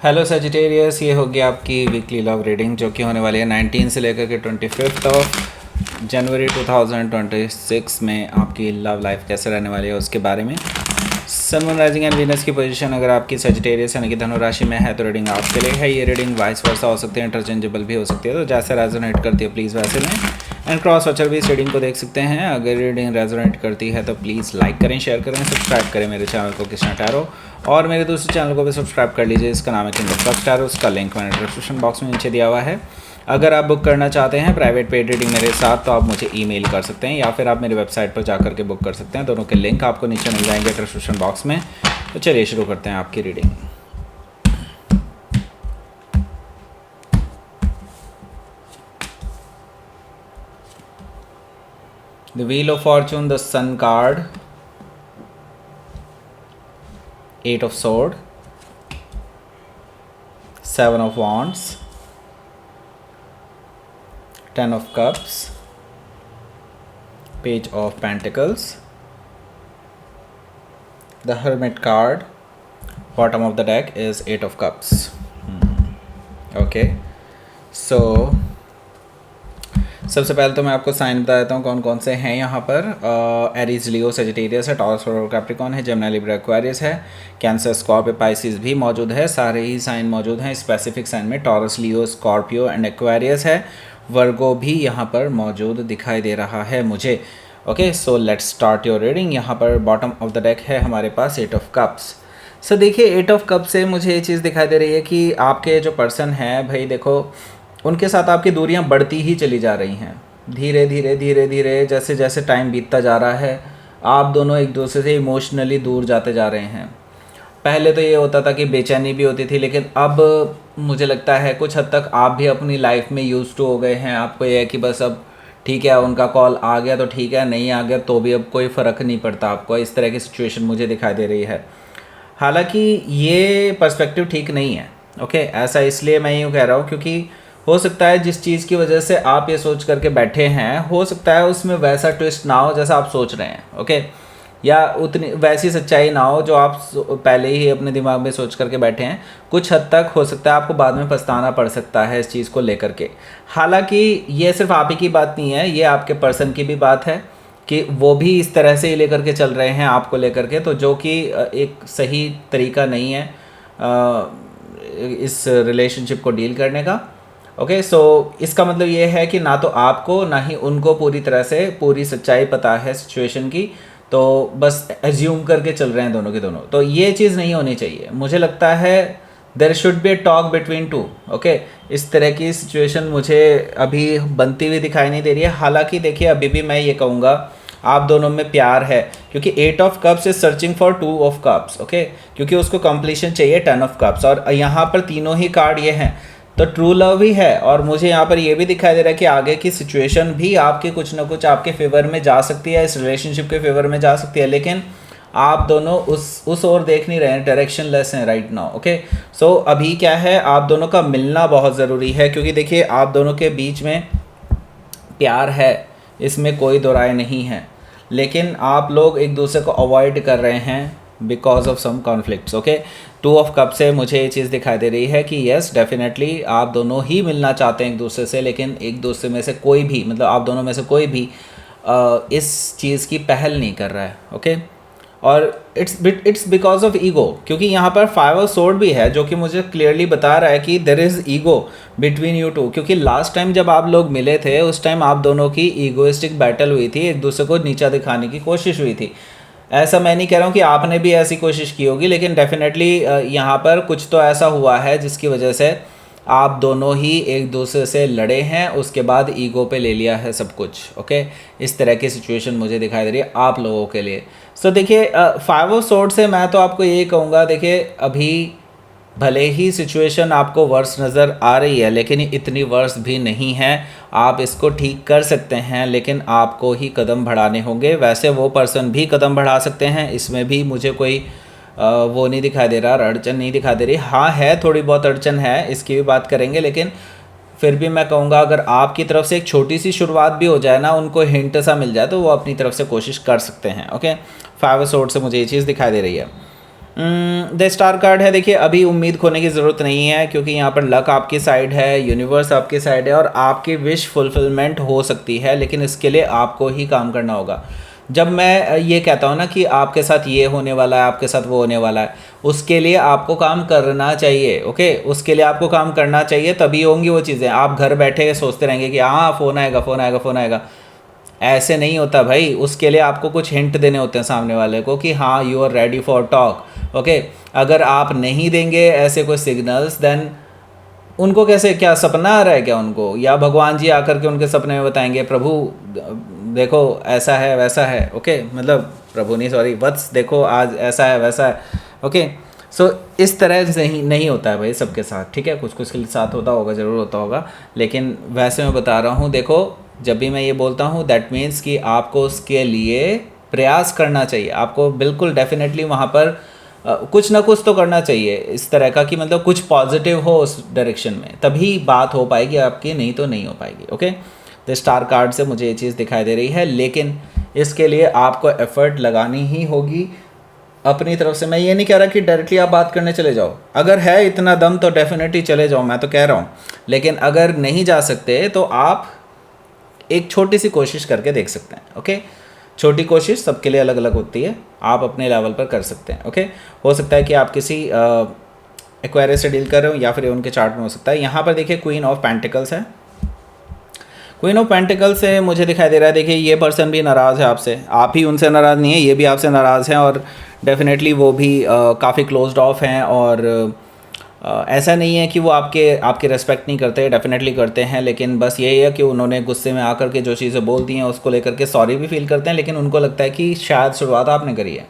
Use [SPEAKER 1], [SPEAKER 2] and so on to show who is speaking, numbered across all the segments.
[SPEAKER 1] Hello Sagittarius, ये होगी आपकी वीकली लव रीडिंग जो कि होने वाली है 19 से लेकर के 25 ऑफ जनवरी 2026 में। आपकी लव लाइफ कैसे रहने वाली है उसके बारे में। Sun moon rising and Venus की पोजीशन अगर आपकी सजिटेरियस यानी कि धनु राशि में है तो रीडिंग आपके लिए है। ये रीडिंग वाइस वर्सा हो सकती है, इंटरचेंजेबल भी हो सकती है, तो जैसे रेजोनेट करती है प्लीज़ वैसे लें। एंड क्रॉस वॉचर भी इस रीडिंग को देख सकते हैं। अगर रीडिंग रेजोनेट करती है तो प्लीज़ लाइक करें, शेयर करें, सब्सक्राइब करें मेरे चैनल को कृष्णा टैरो, और मेरे दूसरे चैनल को भी सब्सक्राइब कर लीजिए। इसका नाम है किंडल फर्स्ट टैरो। उसका लिंक मैंने डिस्क्रिप्शन बॉक्स में नीचे दिया हुआ है। अगर आप बुक करना चाहते हैं प्राइवेट पेड रीडिंग मेरे साथ तो आप मुझे ईमेल कर सकते हैं या फिर आप मेरी वेबसाइट पर जाकर के बुक कर सकते हैं। दोनों के लिंक आपको नीचे मिल जाएंगे डिस्क्रिप्शन बॉक्स में। तो चलिए शुरू करते हैं आपकी reading. The Wheel of Fortune, the Sun card, 8 of Swords, 7 of Wands, 10 of Cups, Page of Pentacles, the Hermit card, bottom of the deck is 8 of Cups. Okay, so सबसे पहले तो मैं आपको साइन बता देता हूँ कौन कौन से हैं यहाँ पर। एरीज, लियो, सेजिटेरियस है, टॉरस और कैप्रिकॉर्न है, जेमिनी, लिब्रा, एक्वेरियस है, कैंसर, स्कॉर्पियो, पाइसिस भी मौजूद है। सारे ही साइन मौजूद हैं स्पेसिफिक साइन में। Taurus, Leo, Scorpio and Aquarius है। वर्गो भी यहाँ पर मौजूद दिखाई दे रहा है मुझे। Okay, so let's start your reading. यहाँ पर बॉटम ऑफ द डेक है हमारे पास 8 ऑफ कप्स। सो देखिए 8 ऑफ कप से मुझे ये चीज़ दिखाई दे रही है कि आपके जो पर्सन है भाई, देखो उनके साथ आपकी दूरियां बढ़ती ही चली जा रही हैं। धीरे धीरे धीरे धीरे जैसे जैसे टाइम बीतता जा रहा है आप दोनों एक दूसरे से इमोशनली दूर जाते जा रहे हैं। पहले तो ये होता था कि बेचैनी भी होती थी, लेकिन अब मुझे लगता है कुछ हद तक आप भी अपनी लाइफ में यूज्ड टू हो गए हैं। आपको ये है कि बस अब ठीक है, उनका कॉल आ गया तो ठीक है, नहीं आ गया तो भी अब कोई फ़र्क नहीं पड़ता आपको। इस तरह की सिचुएशन मुझे दिखाई दे रही है। हालांकि ये पर्सपेक्टिव ठीक नहीं है। ओके, ऐसा इसलिए मैं यूँ कह रहा हूँ क्योंकि हो सकता है जिस चीज़ की वजह से आप ये सोच करके बैठे हैं, हो सकता है उसमें वैसा ट्विस्ट ना हो जैसा आप सोच रहे हैं। ओके, या उतनी वैसी सच्चाई ना हो जो आप पहले ही अपने दिमाग में सोच करके बैठे हैं। कुछ हद तक हो सकता है आपको बाद में पछताना पड़ सकता है इस चीज़ को लेकर के। हालांकि ये सिर्फ आप ही की बात नहीं है, ये आपके पर्सन की भी बात है कि वो भी इस तरह से ही लेकर के चल रहे हैं आपको लेकर के, तो जो कि एक सही तरीका नहीं है इस रिलेशनशिप को डील करने का। ओके, सो इसका मतलब ये है कि ना तो आपको ना ही उनको पूरी तरह से पूरी सच्चाई पता है सिचुएशन की, तो बस एज्यूम करके चल रहे हैं दोनों के दोनों। तो ये चीज़ नहीं होनी चाहिए। मुझे लगता है there should be a talk between two. Okay, इस तरह की सिचुएशन मुझे अभी बनती हुई दिखाई नहीं दे रही है। हालांकि देखिए अभी भी मैं ये कहूँगा आप दोनों में प्यार है, क्योंकि 8 of cups is searching for 2 of cups. Okay, क्योंकि उसको कंप्लीशन चाहिए 10 ऑफ कप्स, और यहाँ पर तीनों ही कार्ड ये हैं, तो ट्रू लव ही है। और मुझे यहाँ पर ये भी दिखाई दे रहा है कि आगे की सिचुएशन भी आपके कुछ ना कुछ आपके फेवर में जा सकती है, इस रिलेशनशिप के फेवर में जा सकती है, लेकिन आप दोनों उस ओर देख नहीं रहे हैं, डायरेक्शन लेस हैं राइट नाउ। ओके, सो अभी क्या है, आप दोनों का मिलना बहुत ज़रूरी है, क्योंकि देखिए आप दोनों के बीच में प्यार है, इसमें कोई दो राय नहीं है, लेकिन आप लोग एक दूसरे को अवॉइड कर रहे हैं because of some conflicts. Okay, 2 of cup से मुझे ये चीज़ दिखाई दे रही है कि येस डेफिनेटली आप दोनों ही मिलना चाहते हैं एक दूसरे से, लेकिन एक दूसरे में से कोई भी, मतलब आप दोनों में से कोई भी इस चीज़ की पहल नहीं कर रहा है। ओके, और इट्स बिकॉज ऑफ ईगो, क्योंकि यहाँ पर 5 ऑफ सोर्ड भी है जो कि मुझे क्लियरली बता रहा है कि there is ego between you two. क्योंकि लास्ट टाइम जब आप लोग मिले थे उस टाइम आप दोनों की ईगोइस्टिक बैटल हुई थी, एक दूसरे को नीचा दिखाने की कोशिश हुई थी। ऐसा मैं नहीं कह रहा हूँ कि आपने भी ऐसी कोशिश की होगी, लेकिन डेफिनेटली यहाँ पर कुछ तो ऐसा हुआ है जिसकी वजह से आप दोनों ही एक दूसरे से लड़े हैं, उसके बाद ईगो पे ले लिया है सब कुछ। ओके, इस तरह की सिचुएशन मुझे दिखाई दे रही है आप लोगों के लिए। सो देखिए 5 ऑफ सोर्ड से मैं तो आपको यही कहूँगा, देखिए अभी भले ही सिचुएशन आपको वर्स नज़र आ रही है, लेकिन इतनी वर्स भी नहीं है। आप इसको ठीक कर सकते हैं, लेकिन आपको ही कदम बढ़ाने होंगे। वैसे वो पर्सन भी कदम बढ़ा सकते हैं, इसमें भी मुझे कोई वो नहीं दिखाई दे रहा, अड़चन नहीं दिखाई दे रही। हाँ है, थोड़ी बहुत अड़चन है, इसकी भी बात करेंगे, लेकिन फिर भी मैं कहूँगा अगर आपकी तरफ से एक छोटी सी शुरुआत भी हो जाए ना, उनको हिंट सा मिल जाए, तो वो अपनी तरफ से कोशिश कर सकते हैं। ओके, 5 ऑफ सोर्ड से मुझे ये चीज़ दिखाई दे रही है। द स्टार कार्ड है, देखिए अभी उम्मीद खोने की ज़रूरत नहीं है, क्योंकि यहाँ पर लक आपकी साइड है, यूनिवर्स आपकी साइड है, और आपकी विश फुलफिलमेंट हो सकती है, लेकिन इसके लिए आपको ही काम करना होगा। जब मैं ये कहता हूँ ना कि आपके साथ ये होने वाला है, आपके साथ वो होने वाला है, उसके लिए आपको काम करना चाहिए। ओके, उसके लिए आपको काम करना चाहिए, तभी होंगी वो चीज़ें। आप घर बैठे सोचते रहेंगे कि हाँ फ़ोन आएगा, फ़ोन आएगा, फ़ोन आएगा, ऐसे नहीं होता भाई। उसके लिए आपको कुछ हिंट देने होते हैं सामने वाले को कि हाँ you are ready for talk. Okay, अगर आप नहीं देंगे ऐसे कोई सिग्नल्स, देन उनको कैसे, क्या सपना आ रहा है क्या उनको, या भगवान जी आकर के उनके सपने में बताएंगे प्रभु देखो ऐसा है वैसा है। ओके, मतलब प्रभु नहीं, सॉरी, वत्स देखो आज ऐसा है वैसा है। ओके, सो इस तरह से नहीं होता है भाई सबके साथ, ठीक है। कुछ कुछ के साथ होता होगा, ज़रूर होता होगा, लेकिन वैसे मैं बता रहा हूँ। देखो, जब भी मैं ये बोलता हूँ दैट मीन्स कि आपको उसके लिए प्रयास करना चाहिए। आपको बिल्कुल डेफिनेटली वहाँ पर कुछ ना कुछ तो करना चाहिए इस तरह का, कि मतलब कुछ पॉजिटिव हो उस डायरेक्शन में, तभी बात हो पाएगी आपकी, नहीं तो नहीं हो पाएगी। ओके, तो स्टार कार्ड से मुझे ये चीज़ दिखाई दे रही है, लेकिन इसके लिए आपको एफर्ट लगानी ही होगी अपनी तरफ से। मैं ये नहीं कह रहा कि डायरेक्टली आप बात करने चले जाओ, अगर है इतना दम तो डेफिनेटली चले जाओ, मैं तो कह रहा हूँ। लेकिन अगर नहीं जा सकते तो आप एक छोटी सी कोशिश करके देख सकते हैं। ओके, छोटी कोशिश सबके लिए अलग अलग होती है, आप अपने लेवल पर कर सकते हैं। ओके, हो सकता है कि आप किसी एक्वायरियस से डील कर रहे हो, या फिर उनके चार्ट में हो सकता है। यहाँ पर देखिए क्वीन ऑफ पेंटिकल्स है। क्वीन ऑफ पेंटिकल्स से मुझे दिखाई दे रहा है, देखिए ये पर्सन भी नाराज़ है आपसे, आप ही उनसे नाराज़ नहीं है, ये भी आपसे नाराज़ हैं, और डेफिनेटली वो भी काफ़ी क्लोज्ड ऑफ हैं। और ऐसा नहीं है कि वो आपके रेस्पेक्ट नहीं करते, डेफिनेटली करते हैं, लेकिन बस यही है कि उन्होंने गुस्से में आकर के जो चीज़ें बोल दी हैं उसको लेकर के सॉरी भी फील करते हैं, लेकिन उनको लगता है कि शायद शुरुआत आपने करी है।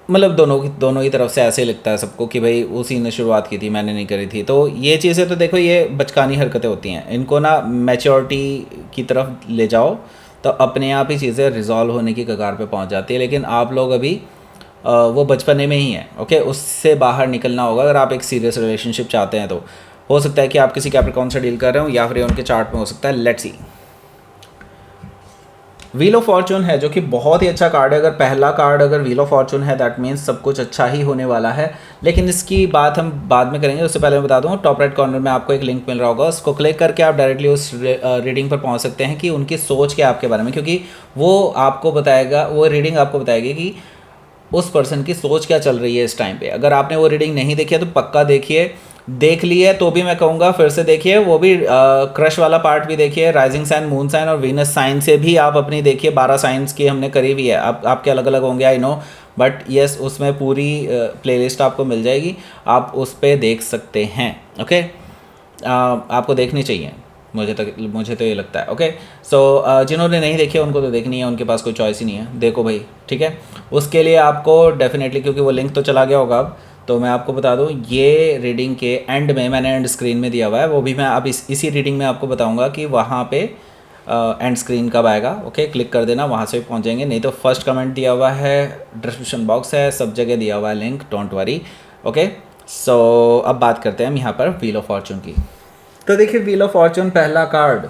[SPEAKER 1] मतलब दोनों ही तरफ से ऐसे ही लगता है सबको कि भाई उसी ने शुरुआत की थी, मैंने नहीं करी थी। तो ये चीज़ें तो देखो, ये बचकानी हरकतें होती हैं, इनको ना मैच्योरिटी की तरफ ले जाओ तो अपने आप ही चीज़ें रिजॉल्व होने की कगार पे पहुंच जाती है। लेकिन आप लोग अभी वो बचपने में ही हैं। ओके, उससे बाहर निकलना होगा अगर आप एक सीरियस रिलेशनशिप चाहते हैं। तो हो सकता है कि आप किसी कैप्रिकॉर्न से डील कर रहे हो, या फिर उनके चार्ट में हो सकता है। Let's see, wheel of Fortune है, जो कि बहुत ही अच्छा कार्ड है। अगर पहला कार्ड अगर व्हील ऑफ फॉर्चून है, दैट मीन्स सब कुछ अच्छा ही होने वाला है। लेकिन इसकी बात हम बाद में करेंगे, उससे पहले मैं बता दूं, टॉप राइट कॉर्नर में आपको एक लिंक मिल रहा होगा, उसको क्लिक करके आप डायरेक्टली उस रीडिंग पर पहुंच सकते हैं कि उनकी सोच क्या आपके बारे में, क्योंकि वो आपको बताएगा, वो रीडिंग आपको बताएगी कि उस पर्सन की सोच क्या चल रही है इस टाइम पे। अगर आपने वो रीडिंग नहीं देखी है तो पक्का देखिए, देख ली है तो भी मैं कहूँगा फिर से देखिए, वो भी क्रश वाला पार्ट भी देखिए, राइजिंग साइन, मून साइन और वीनस साइन से भी आप अपनी देखिए। 12 साइंस की हमने करी हुई है, आपके अलग अलग होंगे आई नो, बट यस उसमें पूरी प्लेलिस्ट आपको मिल जाएगी, आप उस पर देख सकते हैं। ओके, आपको देखनी चाहिए, मुझे तो ये लगता है। ओके, सो जिन्होंने नहीं देखे उनको तो देखनी है, उनके पास कोई चॉइस ही नहीं है, देखो भाई, ठीक है। उसके लिए आपको डेफिनेटली, क्योंकि वो लिंक तो चला गया होगा अब, तो मैं आपको बता दूं, ये रीडिंग के एंड में मैंने एंड स्क्रीन में दिया हुआ है, वो भी मैं अब इसी रीडिंग में आपको बताऊंगा कि वहाँ पे एंड स्क्रीन कब आएगा। ओके, क्लिक कर देना, वहाँ से भी पहुँच जाएंगे, नहीं तो फर्स्ट कमेंट दिया हुआ है, डिस्क्रिप्शन बॉक्स है, सब जगह दिया हुआ है लिंक, डोंट वरी। ओके, सो अब बात करते हैं हम यहाँ पर व्हील ऑफ फॉर्चून की। तो देखिए, व्हील ऑफ फॉर्चून पहला कार्ड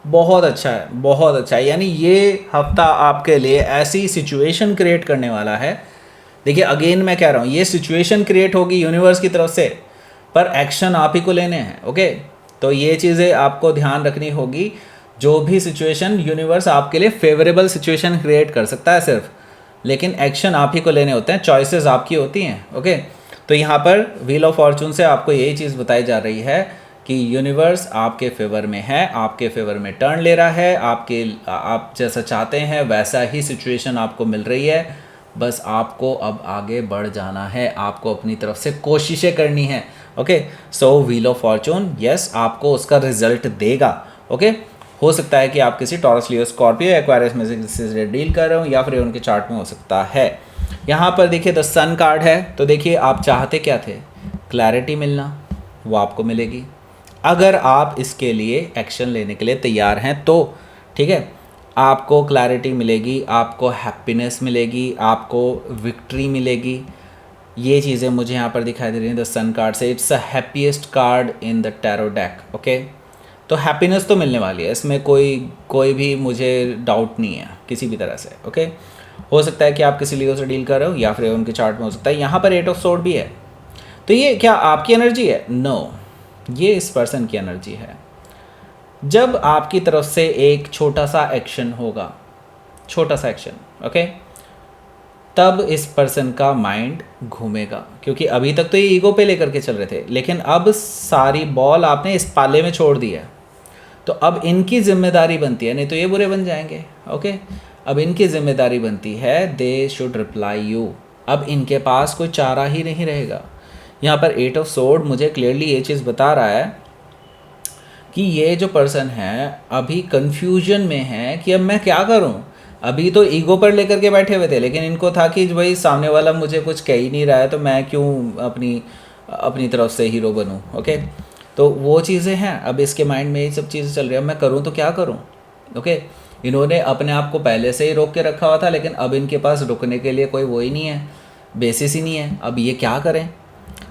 [SPEAKER 1] बहुत अच्छा है, बहुत अच्छा है। यानी ये हफ्ता आपके लिए ऐसी सिचुएशन क्रिएट करने वाला है। देखिए अगेन मैं कह रहा हूँ, ये सिचुएशन क्रिएट होगी यूनिवर्स की तरफ से, पर एक्शन आप ही को लेने हैं। ओके, तो ये चीज़ें आपको ध्यान रखनी होगी। जो भी सिचुएशन, यूनिवर्स आपके लिए फेवरेबल सिचुएशन क्रिएट कर सकता है सिर्फ, लेकिन एक्शन आप ही को लेने होते हैं, चॉइसेस आपकी होती हैं। ओके, तो यहाँ पर व्हील ऑफ फॉर्चून से आपको यही चीज़ बताई जा रही है कि यूनिवर्स आपके फेवर में है, आपके फेवर में टर्न ले रहा है, आप जैसा चाहते हैं वैसा ही सिचुएशन आपको मिल रही है। बस आपको अब आगे बढ़ जाना है, आपको अपनी तरफ से कोशिशें करनी है। Okay, so wheel of Fortune, yes, आपको उसका रिजल्ट देगा। ओके, हो सकता है कि आप किसी टॉरस, लियो, स्कॉर्पियो, एक्वायरियस में से किसी से डील कर रहे हो, या फिर उनके चार्ट में हो सकता है। यहाँ पर देखिए द सन कार्ड है, तो देखिए आप चाहते क्या थे, क्लैरिटी मिलना, वो आपको मिलेगी अगर आप इसके लिए एक्शन लेने के लिए तैयार हैं तो, ठीक है। आपको क्लैरिटी मिलेगी, आपको हैप्पीनेस मिलेगी, आपको विक्ट्री मिलेगी। ये चीज़ें मुझे यहाँ पर दिखाई दे रही हैं द सन कार्ड से। It's a happiest card in the tarot deck. Okay, तो हैप्पीनेस तो मिलने वाली है, इसमें कोई भी मुझे डाउट नहीं है किसी भी तरह से। ओके, हो सकता है कि आप किसी लियो से डील कर रहे हो, या फिर उनके चार्ट में हो सकता है। यहाँ पर 8 ऑफ सोर्ड भी है, तो ये क्या आपकी एनर्जी है? नो, ये इस पर्सन की एनर्जी है। जब आपकी तरफ से एक छोटा सा एक्शन होगा, छोटा सा एक्शन, ओके, तब इस पर्सन का माइंड घूमेगा, क्योंकि अभी तक तो ये ईगो पे लेकर के चल रहे थे, लेकिन अब सारी बॉल आपने इस पाले में छोड़ दी है, तो अब इनकी जिम्मेदारी बनती है, नहीं तो ये बुरे बन जाएंगे, ओके। अब इनकी जिम्मेदारी बनती है, दे शुड रिप्लाई यू। अब इनके पास कोई चारा ही नहीं रहेगा। यहाँ पर 8 ऑफ सोर्ड मुझे क्लियरली ये चीज़ बता रहा है कि ये जो पर्सन है अभी कंफ्यूजन में है कि अब मैं क्या करूं। अभी तो ईगो पर लेकर के बैठे हुए थे, लेकिन इनको था कि भाई सामने वाला मुझे कुछ कह ही नहीं रहा है, तो मैं क्यों अपनी तरफ से हीरो बनूं, ओके। तो वो चीज़ें हैं, अब इसके माइंड में ये सब चीज़ें चल रही है, मैं करूं तो क्या करूं, ओके। इन्होंने अपने आप को पहले से ही रोक के रखा हुआ था, लेकिन अब इनके पास रुकने के लिए कोई वो ही नहीं है, बेसिस ही नहीं है। अब ये क्या करें?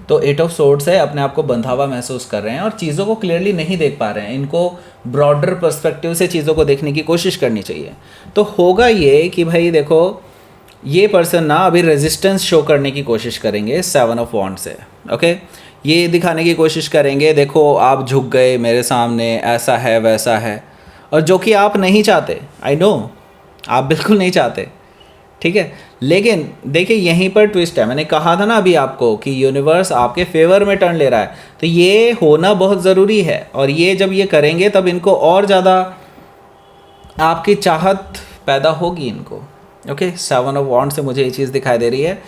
[SPEAKER 1] तो 8 ऑफ सोर्ड्स है, अपने आप को बंधा हुआ महसूस कर रहे हैं और चीज़ों को क्लियरली नहीं देख पा रहे हैं। इनको ब्रॉडर पर्सपेक्टिव से चीज़ों को देखने की कोशिश करनी चाहिए। तो होगा ये कि भाई देखो, ये पर्सन ना अभी रेजिस्टेंस शो करने की कोशिश करेंगे 7 ऑफ वॉन्ड से, ओके। ये दिखाने की कोशिश करेंगे, देखो आप झुक गए मेरे सामने, ऐसा है वैसा है, और जो कि आप नहीं चाहते, आई नो आप बिल्कुल नहीं चाहते, ठीक है। लेकिन देखिए यहीं पर ट्विस्ट है, मैंने कहा था ना अभी आपको कि यूनिवर्स आपके फेवर में टर्न ले रहा है, तो ये होना बहुत ज़रूरी है। और ये जब ये करेंगे तब इनको और ज़्यादा आपकी चाहत पैदा होगी इनको, ओके। 7 ऑफ वॉन्ड से मुझे ये चीज़ दिखाई दे रही है।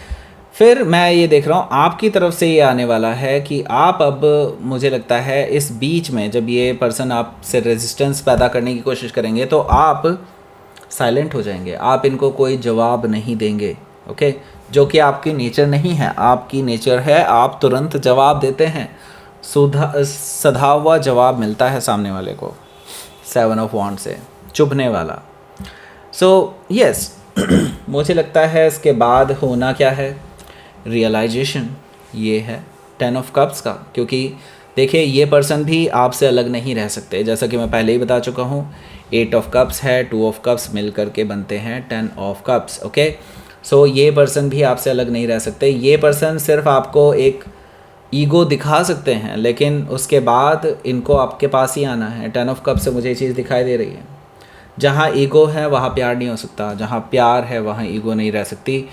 [SPEAKER 1] फिर मैं ये देख रहा हूँ आपकी तरफ से ये आने वाला है कि आप अब, मुझे लगता है इस बीच में जब ये पर्सन आपसे रेजिस्टेंस पैदा करने की कोशिश करेंगे तो आप साइलेंट हो जाएंगे, आप इनको कोई जवाब नहीं देंगे, ओके। जो कि आपकी नेचर नहीं है, आपकी नेचर है आप तुरंत जवाब देते हैं, सधा हुआ जवाब मिलता है सामने वाले को 7 ऑफ वॉन्ड से, चुभने वाला। सो यस, मुझे लगता है इसके बाद होना क्या है, रियलाइजेशन ये है 10 ऑफ कप्स का। क्योंकि देखिए ये पर्सन भी आपसे अलग नहीं रह सकते, जैसा कि मैं पहले ही बता चुका हूँ। 8 ऑफ कप्स है, 2 ऑफ कप्स मिल करके बनते हैं 10 ऑफ कप्स, ओके। सो ये पर्सन भी आपसे अलग नहीं रह सकते। ये पर्सन सिर्फ आपको एक ईगो दिखा सकते हैं, लेकिन उसके बाद इनको आपके पास ही आना है। 10 ऑफ कप्स से मुझे ये चीज़ दिखाई दे रही है, जहाँ ईगो है वहाँ प्यार नहीं हो सकता, जहाँ प्यार है वहाँ ईगो नहीं रह सकती।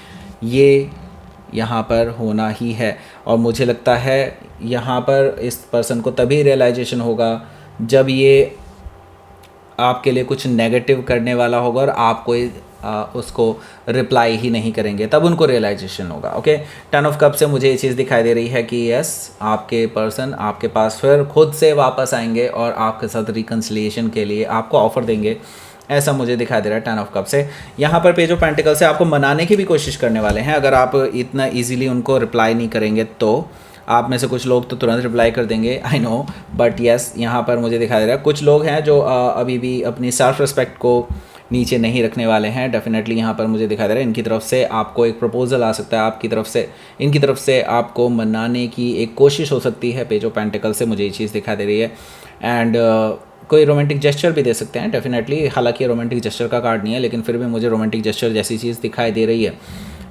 [SPEAKER 1] ये यहाँ पर होना ही है। और मुझे लगता है यहाँ पर इस पर्सन को तभी रियलाइजेशन होगा जब ये आपके लिए कुछ नेगेटिव करने वाला होगा और आप कोई उसको रिप्लाई ही नहीं करेंगे, तब उनको रियलाइजेशन होगा, ओके। 10 ऑफ कप से मुझे ये चीज़ दिखाई दे रही है कि यस, आपके पर्सन आपके पास फिर खुद से वापस आएंगे और आपके साथ रिकन्सिलिएशन के लिए आपको ऑफ़र देंगे, ऐसा मुझे दिखाई दे रहा है 10 ऑफ कप से। यहाँ पर पेज ऑफ पेंटिकल से आपको मनाने की भी कोशिश करने वाले हैं। अगर आप इतना ईजीली उनको रिप्लाई नहीं करेंगे तो आप में से कुछ लोग तो तुरंत रिप्लाई कर देंगे, आई नो, बट येस यहाँ पर मुझे दिखाई दे रहा है कुछ लोग हैं जो अभी भी अपनी सेल्फ रिस्पेक्ट को नीचे नहीं रखने वाले हैं। डेफिनेटली यहाँ पर मुझे दिखाई दे रहा है इनकी तरफ से आपको एक प्रपोजल आ सकता है, आपकी तरफ से इनकी तरफ से आपको मनाने की एक कोशिश हो सकती है। पेज ऑफ पेंटिकल से मुझे ये चीज़ दिखाई दे रही है। एंड कोई रोमांटिक जेस्चर भी दे सकते हैं डेफिनेटली, हालांकि रोमांटिक जेस्चर का कार्ड नहीं है, लेकिन फिर भी मुझे रोमांटिक जेस्चर जैसी चीज़ दिखाई दे रही है।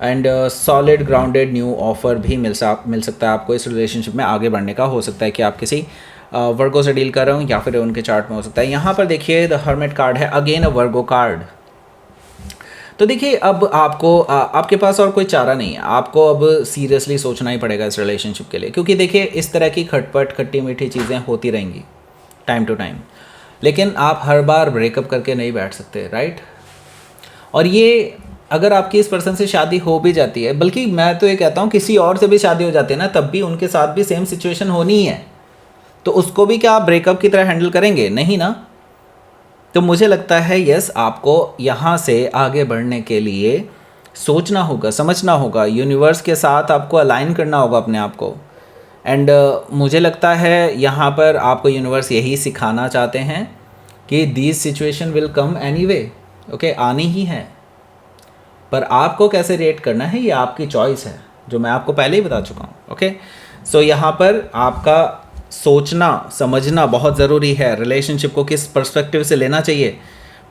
[SPEAKER 1] And solid grounded new offer भी मिल सकता है आपको इस रिलेशनशिप में आगे बढ़ने का। हो सकता है कि आप किसी वर्गो से डील कर रहे हो या फिर उनके चार्ट में हो सकता है। यहाँ पर देखिए द हर्मिट कार्ड है, अगेन अ वर्गो कार्ड। तो देखिए अब आपको आपके पास और कोई चारा नहीं है, आपको अब सीरियसली सोचना ही पड़ेगा इस रिलेशनशिप के लिए, क्योंकि देखिए इस तरह की खटपट खट्टी मीठी चीज़ें होती रहेंगी टाइम टू टाइम, लेकिन आप हर बार ब्रेकअप करके नहीं बैठ सकते, राइट। और ये अगर आपकी इस पर्सन से शादी हो भी जाती है, बल्कि मैं तो ये कहता हूँ किसी और से भी शादी हो जाती है ना, तब भी उनके साथ भी सेम सिचुएशन होनी है, तो उसको भी क्या आप ब्रेकअप की तरह हैंडल करेंगे? नहीं ना। तो मुझे लगता है यस, आपको यहाँ से आगे बढ़ने के लिए सोचना होगा, समझना होगा, यूनिवर्स के साथ आपको अलाइन करना होगा अपने आप को। एंड मुझे लगता है यहाँ पर आपको यूनिवर्स यही सिखाना चाहते हैं कि this situation will come anyway, okay, आनी ही है, पर आपको कैसे रिएक्ट करना है ये आपकी चॉइस है, जो मैं आपको पहले ही बता चुका हूँ, ओके। सो यहाँ पर आपका सोचना समझना बहुत ज़रूरी है, रिलेशनशिप को किस पर्सपेक्टिव से लेना चाहिए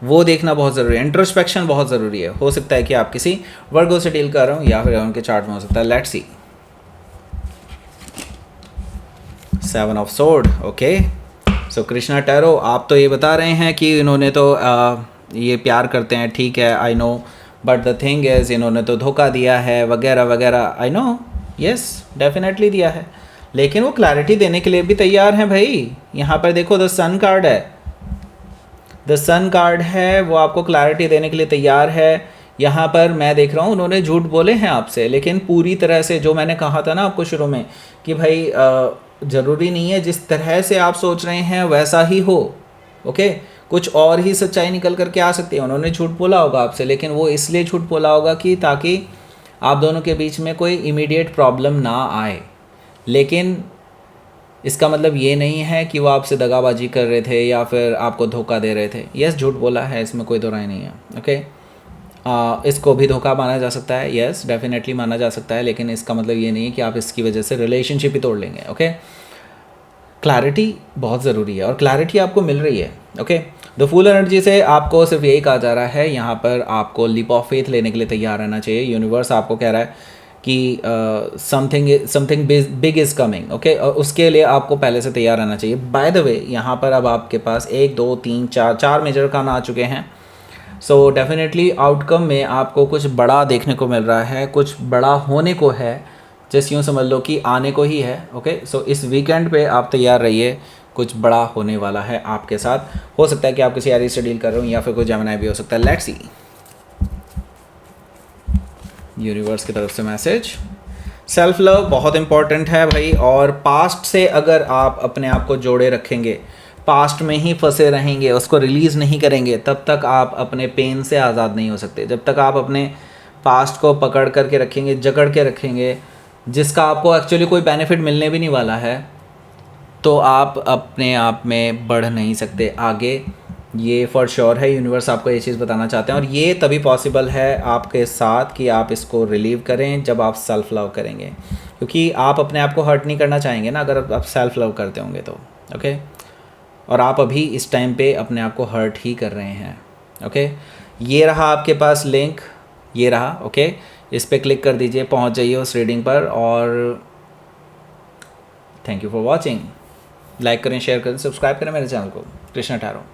[SPEAKER 1] वो देखना बहुत ज़रूरी है, इंट्रोस्पेक्शन बहुत ज़रूरी है। हो सकता है कि आप किसी वर्गो से डील कर रहे हो या फिर उनके चार्ट में हो सकता है। Let's see 7 of sword. Okay, so Krishna tarot, आप तो ये बता रहे हैं कि इन्होंने तो ये प्यार करते हैं, ठीक है, I know, but the thing is इन्होंने तो धोखा दिया है वगैरह वगैरह। आई नो, यस डेफिनेटली दिया है, लेकिन वो क्लैरिटी देने के लिए भी तैयार हैं भाई। यहाँ पर देखो द सन कार्ड है, द सन कार्ड है, वो आपको क्लैरिटी देने के लिए तैयार है। यहाँ पर मैं देख रहा हूँ उन्होंने झूठ बोले हैं आपसे, लेकिन पूरी तरह से, जो मैंने कहा था ना आपको शुरू में कि भाई ज़रूरी नहीं है जिस तरह से आप सोच रहे हैं वैसा ही हो। ओके, कुछ और ही सच्चाई निकल करके आ सकती है। उन्होंने झूठ बोला होगा आपसे, लेकिन वो इसलिए झूठ बोला होगा कि ताकि आप दोनों के बीच में कोई इमीडिएट प्रॉब्लम ना आए, लेकिन इसका मतलब ये नहीं है कि वो आपसे दगाबाजी कर रहे थे या फिर आपको धोखा दे रहे थे। यस, झूठ बोला है, इसमें कोई दो राय नहीं है। ओके, इसको भी धोखा माना जा सकता है, यस डेफिनेटली माना जा सकता है, लेकिन इसका मतलब ये नहीं है कि आप इसकी वजह से रिलेशनशिप ही तोड़ लेंगे। ओके, क्लैरिटी बहुत ज़रूरी है और क्लैरिटी आपको मिल रही है। ओके, द फूल एनर्जी से आपको सिर्फ यही कहा जा रहा है, यहाँ पर आपको लीप ऑफ फेथ लेने के लिए तैयार रहना चाहिए। यूनिवर्स आपको कह रहा है कि something big is coming. Okay, और उसके लिए आपको पहले से तैयार रहना चाहिए। बाय द वे, यहाँ पर अब आपके पास 1 2 3 4 मेजर कान आ चुके हैं। सो डेफिनेटली आउटकम में आपको कुछ बड़ा देखने को मिल रहा है, कुछ बड़ा होने को है, जैसे यूँ समझ लो कि आने को ही है। ओके, सो इस वीकेंड पे आप तैयार रहिए, कुछ बड़ा होने वाला है आपके साथ। हो सकता है कि आप किसी एरीज से डील कर रहे हो या फिर कोई जेमिनी भी हो सकता है। लेट्स सी यूनिवर्स की तरफ से मैसेज। सेल्फ लव बहुत इंपॉर्टेंट है भाई, और पास्ट से अगर आप अपने आप को जोड़े रखेंगे, पास्ट में ही फंसे रहेंगे, उसको रिलीज़ नहीं करेंगे, तब तक आप अपने पेन से आज़ाद नहीं हो सकते। जब तक आप अपने पास्ट को पकड़ करके रखेंगे, जकड़ के रखेंगे, जिसका आपको एक्चुअली कोई बेनिफिट मिलने भी नहीं वाला है, तो आप अपने आप में बढ़ नहीं सकते आगे। ये फॉर श्योर है, यूनिवर्स आपको ये चीज़ बताना चाहते हैं, और ये तभी पॉसिबल है आपके साथ कि आप इसको रिलीव करें जब आप सेल्फ लव करेंगे, क्योंकि आप अपने आप को हर्ट नहीं करना चाहेंगे ना अगर आप सेल्फ लव करते होंगे तो। ओके, और आप अभी इस टाइम पे अपने आप को हर्ट ही कर रहे हैं। ओके, ये रहा आपके पास लिंक, ये रहा। ओके, इस पर क्लिक कर दीजिए, पहुंच जाइए उस रीडिंग पर, और thank you for watching. Like करें, शेयर करें, सब्सक्राइब करें मेरे चैनल को, कृष्णा टैरो।